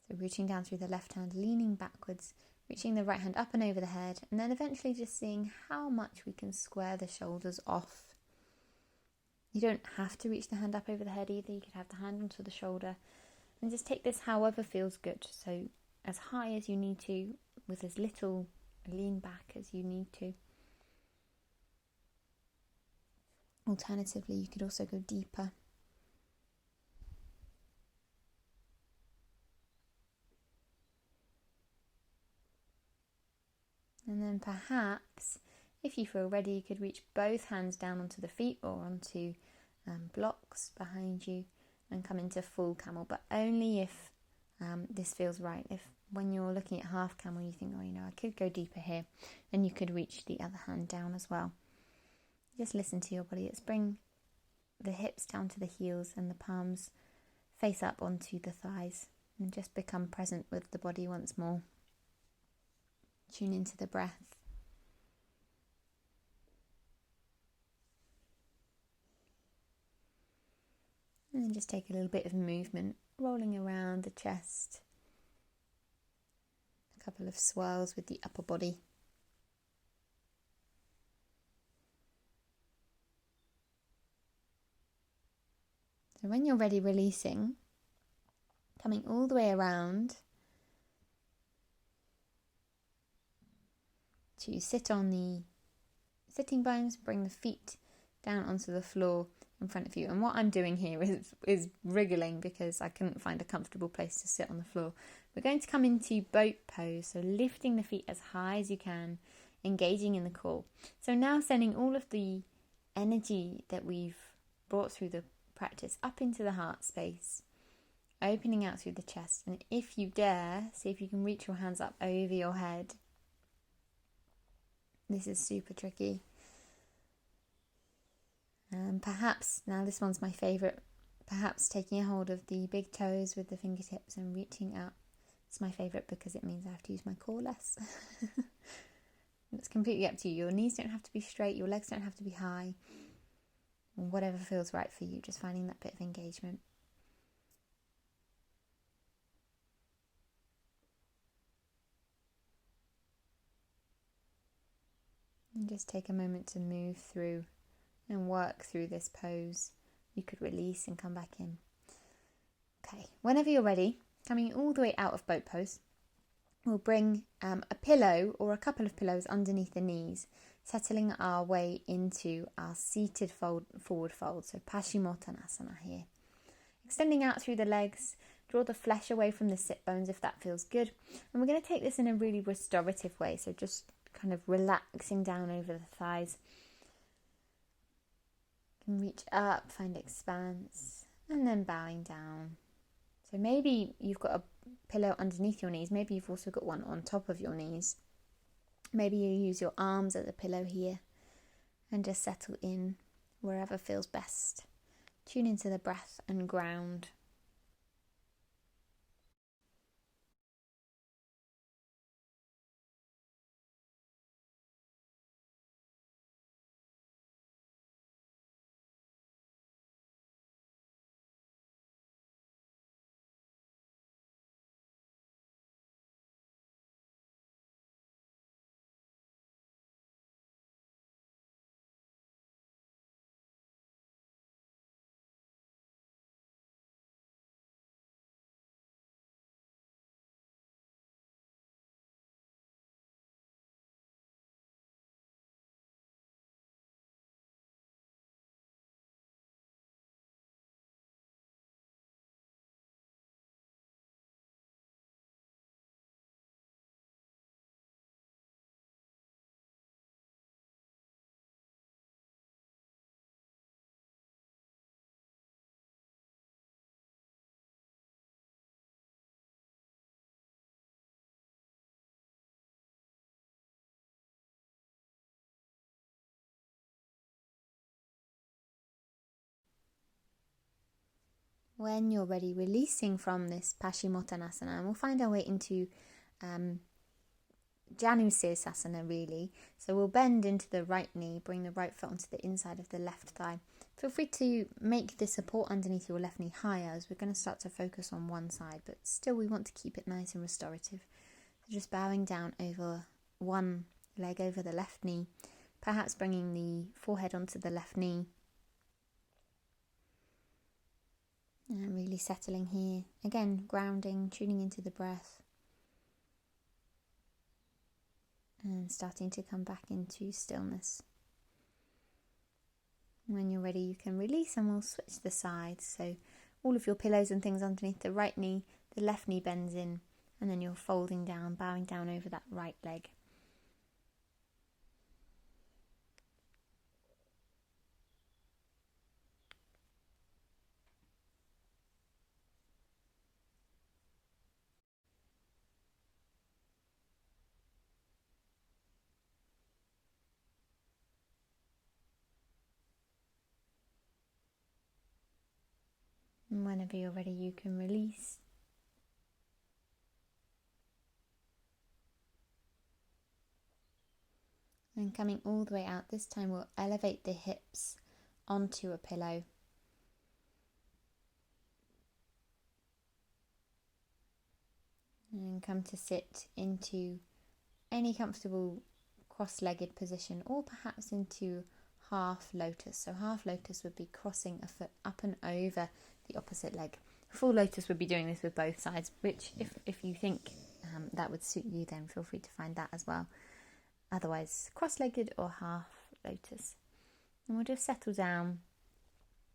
[SPEAKER 1] So reaching down through the left hand, leaning backwards, reaching the right hand up and over the head, and then eventually just seeing how much we can square the shoulders off. You don't have to reach the hand up over the head either. You could have the hand onto the shoulder and just take this however feels good. So as high as you need to, with as little lean back as you need to. Alternatively, you could also go deeper. And then perhaps, if you feel ready, you could reach both hands down onto the feet or onto blocks behind you and come into full camel, but only if this feels right. If when you're looking at half camel you think, oh, I could go deeper here, then you could reach the other hand down as well. Just listen to your body. Let's bring the hips down to the heels and the palms face up onto the thighs, and just become present with the body once more. Tune into the breath. And then just take a little bit of movement, rolling around the chest. A couple of swirls with the upper body. So when you're ready, releasing, coming all the way around to sit on the sitting bones, bring the feet down onto the floor in front of you. And what I'm doing here is wriggling because I couldn't find a comfortable place to sit on the floor. We're going to come into boat pose, so lifting the feet as high as you can, engaging in the core. So now sending all of the energy that we've brought through the practice up into the heart space, opening out through the chest. And if you dare, see if you can reach your hands up over your head. This is super tricky. Perhaps, now this one's my favourite, perhaps taking a hold of the big toes with the fingertips and reaching out. It's my favourite because it means I have to use my core less. It's completely up to you. Your knees don't have to be straight, your legs don't have to be high. Whatever feels right for you, just finding that bit of engagement. And just take a moment to move through and work through this pose. You could release and come back in. Okay, whenever you're ready, coming all the way out of boat pose, we'll bring a pillow or a couple of pillows underneath the knees, settling our way into our seated forward fold, so Paschimottanasana here. Extending out through the legs, draw the flesh away from the sit bones if that feels good. And we're going to take this in a really restorative way, so just kind of relaxing down over the thighs. You can reach up, find expanse, and then bowing down. So maybe you've got a pillow underneath your knees, maybe you've also got one on top of your knees. Maybe you use your arms as a pillow here and just settle in wherever feels best. Tune into the breath and ground. When you're ready, releasing from this Paschimottanasana, and we'll find our way into Janusirsasana really. So we'll bend into the right knee, bring the right foot onto the inside of the left thigh. Feel free to make the support underneath your left knee higher, as we're going to start to focus on one side, but still we want to keep it nice and restorative. So just bowing down over one leg, over the left knee, perhaps bringing the forehead onto the left knee. And really settling here. Again, grounding, tuning into the breath. And starting to come back into stillness. When you're ready, you can release and we'll switch the sides. So all of your pillows and things underneath the right knee, the left knee bends in, and then you're folding down, bowing down over that right leg. And whenever you're ready, you can release. And coming all the way out, this time we'll elevate the hips onto a pillow. And come to sit into any comfortable cross-legged position, or perhaps into half lotus. So half lotus would be crossing a foot up and over the opposite leg. Full lotus would be doing this with both sides, which if you think that would suit you, then feel free to find that as well. Otherwise, cross-legged or half lotus. And we'll just settle down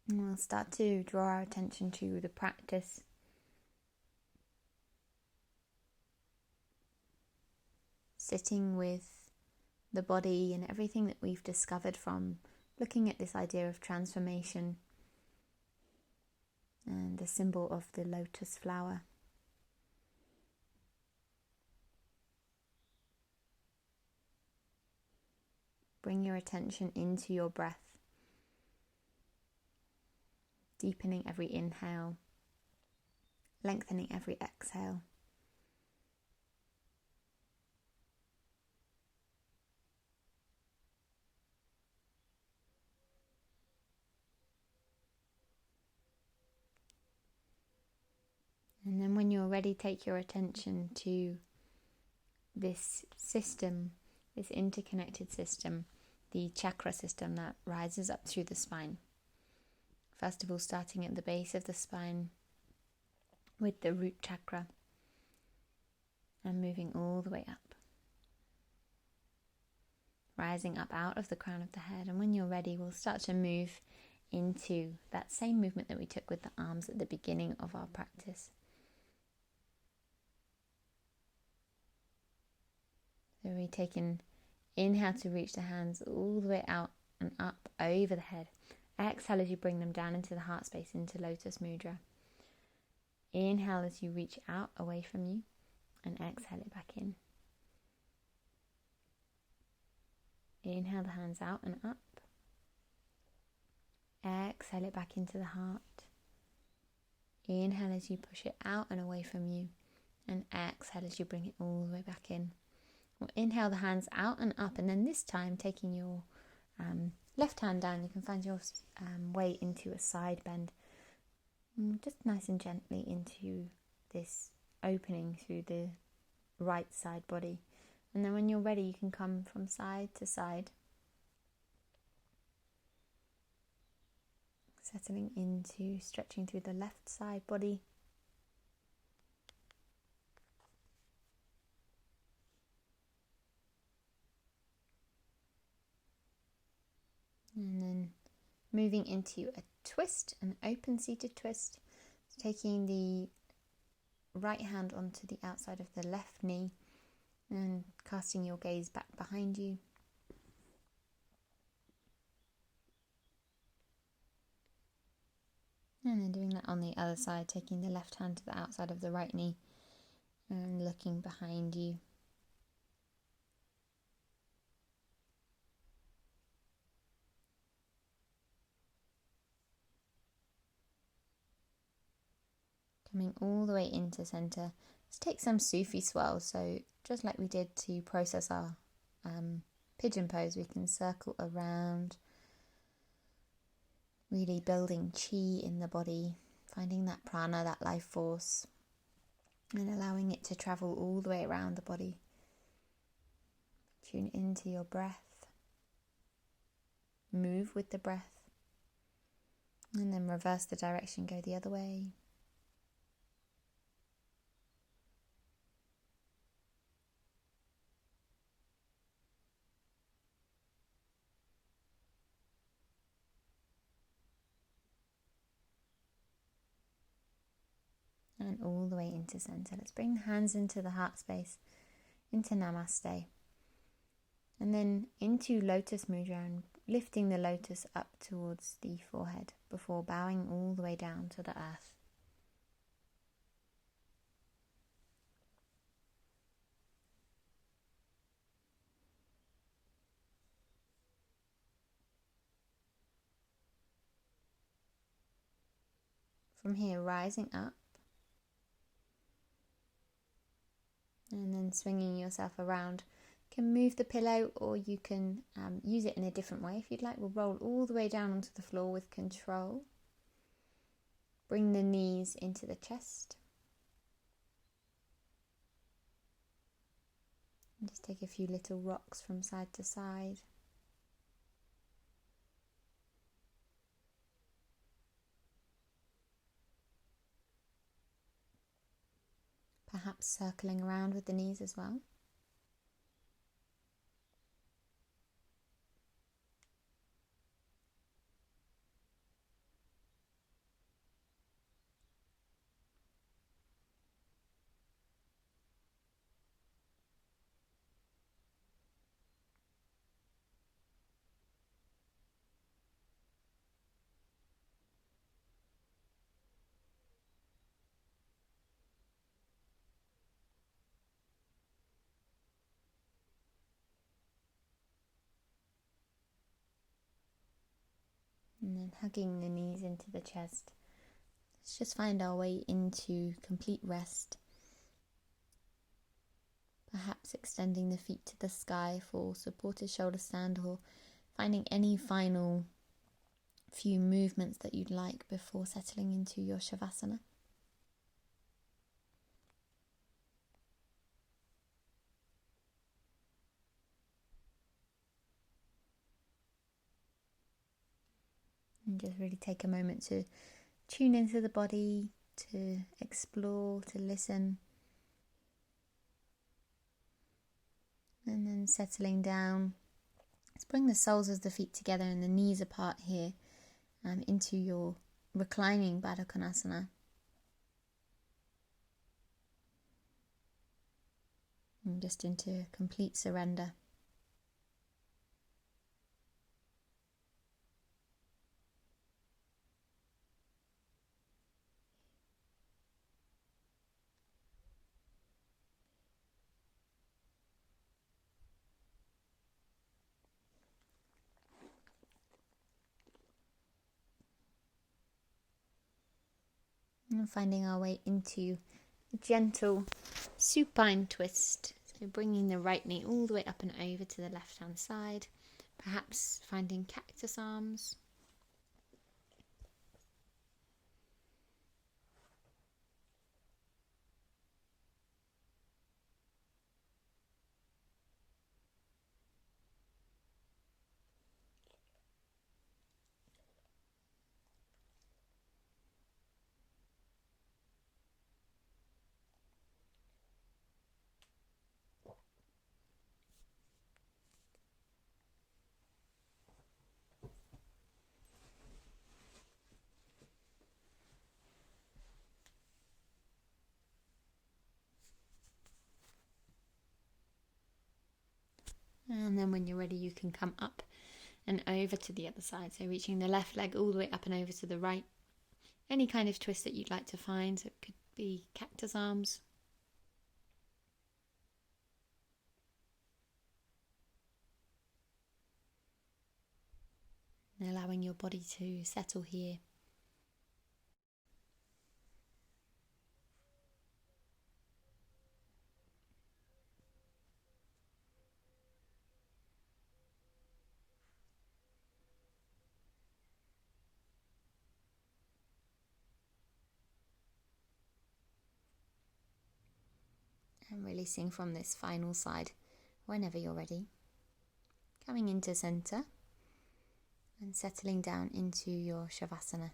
[SPEAKER 1] and we'll start to draw our attention to the practice. Sitting with the body and everything that we've discovered from looking at this idea of transformation and the symbol of the lotus flower. Bring your attention into your breath, deepening every inhale, lengthening every exhale. And then when you're ready, take your attention to this system, this interconnected system, the chakra system that rises up through the spine. First of all, starting at the base of the spine with the root chakra and moving all the way up. Rising up out of the crown of the head. And when you're ready, we'll start to move into that same movement that we took with the arms at the beginning of our practice. So we take an inhale to reach the hands all the way out and up over the head. Exhale as you bring them down into the heart space, into Lotus Mudra. Inhale as you reach out away from you, and exhale it back in. Inhale the hands out and up. Exhale it back into the heart. Inhale as you push it out and away from you, and exhale as you bring it all the way back in. We'll inhale the hands out and up, and then this time taking your left hand down, you can find your way into a side bend, just nice and gently into this opening through the right side body. And then when you're ready, you can come from side to side, settling into stretching through the left side body. And then moving into a twist, an open seated twist, taking the right hand onto the outside of the left knee and casting your gaze back behind you. And then doing that on the other side, taking the left hand to the outside of the right knee and looking behind you. Coming all the way into center. Let's take some Sufi swirls. So just like we did to process our pigeon pose, we can circle around, really building chi in the body, finding that prana, that life force, and allowing it to travel all the way around the body. Tune into your breath. Move with the breath. And then reverse the direction, go the other way. And all the way into center. Let's bring the hands into the heart space, into Namaste. And then into Lotus Mudra and lifting the lotus up towards the forehead before bowing all the way down to the earth. From here, rising up and then swinging yourself around. You can move the pillow, or you can use it in a different way if you'd like. We'll roll all the way down onto the floor with control. Bring the knees into the chest. And just take a few little rocks from side to side. Perhaps circling around with the knees as well. And then hugging the knees into the chest. Let's just find our way into complete rest. Perhaps extending the feet to the sky for supported shoulder stand, or finding any final few movements that you'd like before settling into your Shavasana. And just really take a moment to tune into the body, to explore, to listen. And then settling down. Let's bring the soles of the feet together and the knees apart here, into your reclining Baddha Konasana. And just into complete surrender. And finding our way into a gentle supine twist. So bringing the right knee all the way up and over to the left hand side. Perhaps finding cactus arms. And then when you're ready, you can come up and over to the other side. So reaching the left leg all the way up and over to the right. Any kind of twist that you'd like to find. So it could be cactus arms. And allowing your body to settle here. And releasing from this final side whenever you're ready. Coming into center and settling down into your Shavasana.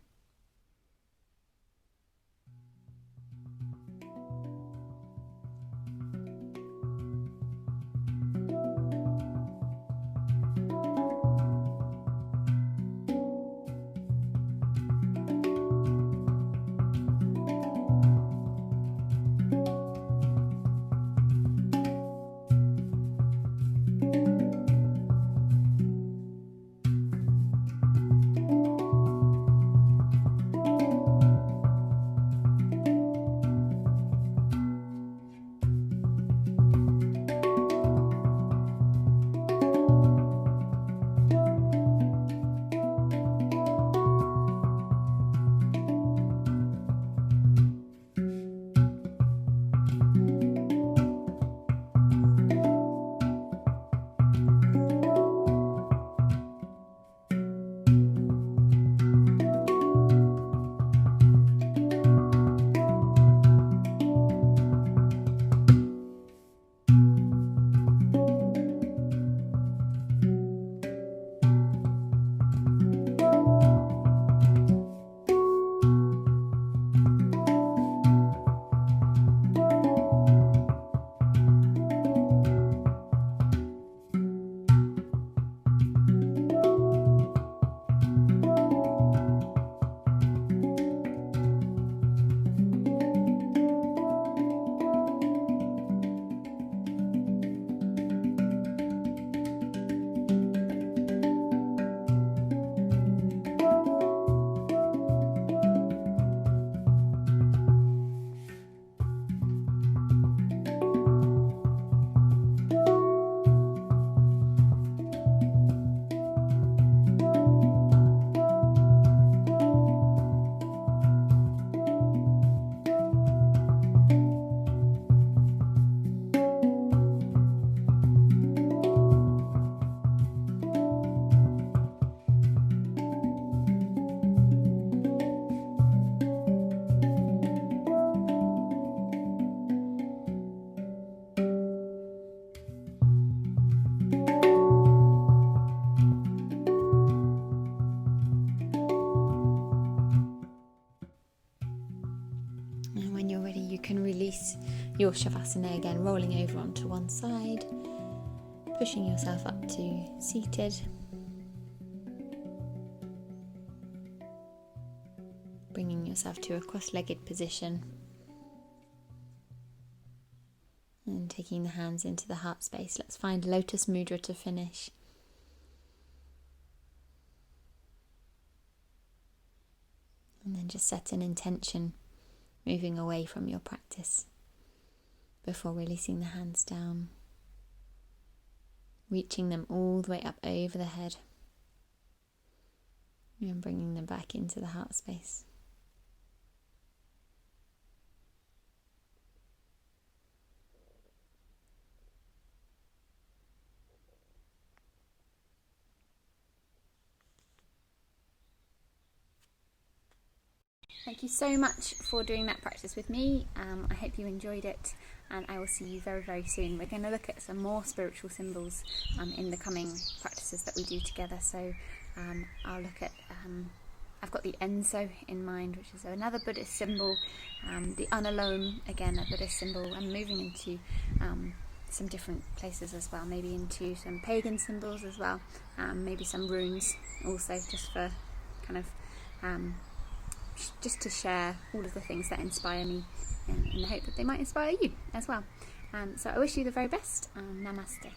[SPEAKER 1] can release your Shavasana again, rolling over onto one side, pushing yourself up to seated, bringing yourself to a cross-legged position, and taking the hands into the heart space. Let's find Lotus Mudra to finish. And then just set an intention, moving away from your practice before releasing the hands down, reaching them all the way up over the head and bringing them back into the heart space. Thank you so much for doing that practice with me. I hope you enjoyed it, and I will see you very, very soon. We're going to look at some more spiritual symbols in the coming practices that we do together. So I'll look at, I've got the Enso in mind, which is another Buddhist symbol, the Unalome, again a Buddhist symbol. I'm moving into some different places as well, maybe into some pagan symbols as well, maybe some runes also, just for kind of just to share all of the things that inspire me, in the hope that they might inspire you as well. So I wish you the very best, and namaste.